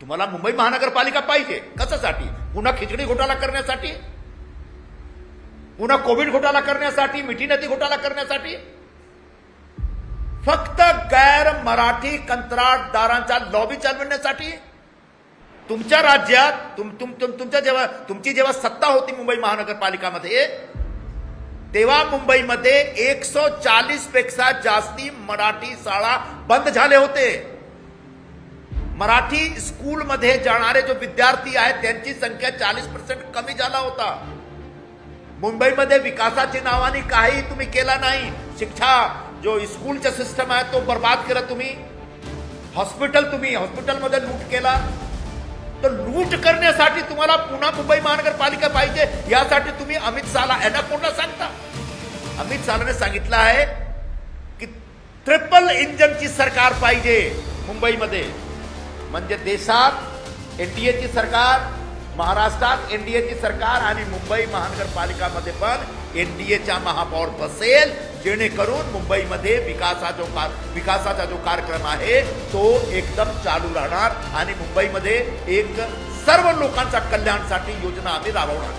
तुम्हाला मुंबई महानगरपालिका पाहिजे कशासाठी? पुन्हा खिचडी घोटाळा करण्यासाठी, पुन्हा कोविड घोटाळा करण्यासाठी, मिठी नदी घोटाळा करण्यासाठी? फक्त गैर मराठी कंत्राटदारांचा लॉबी चालवण्यासाठी? तुमच्या राज्यात तुमची जेव्हा सत्ता होती मुंबई महानगरपालिकामध्ये, तेव्हा मुंबईमध्ये 140 पेक्षा जास्ती मराठी शाळा बंद झाले होते. मराठी स्कूलमध्ये जाणारे जो विद्यार्थी आहेत त्यांची संख्या 40% कमी झाला होता. मुंबईमध्ये विकासाच्या नावाने काही तुम्ही केला नाही. शिक्षा जो स्कूलचा सिस्टम आहे तो बर्बाद केला तुम्ही. हॉस्पिटलमध्ये लूट केला. तर लूट करण्यासाठी तुम्हाला पुन्हा मुंबई महानगरपालिका पाहिजे, यासाठी तुम्ही अमित शहाला यांना कोणा सांगता? अमित शहाने सांगितलं आहे की ट्रिपल इंजनची सरकार पाहिजे मुंबईमध्ये. म्हणजे देशात एनडीएची सरकार, महाराष्ट्रात एनडीएची सरकार आणि मुंबई महानगरपालिकामध्ये पण एनडीएचा महापौर बसेल, जेणेकरून मुंबईमध्ये विकासाचा जो कार्यक्रम आहे तो एकदम चालू राहणार आणि मुंबईमध्ये एक सर्व लोकांच्या कल्याणासाठी योजना आम्ही राबवणार.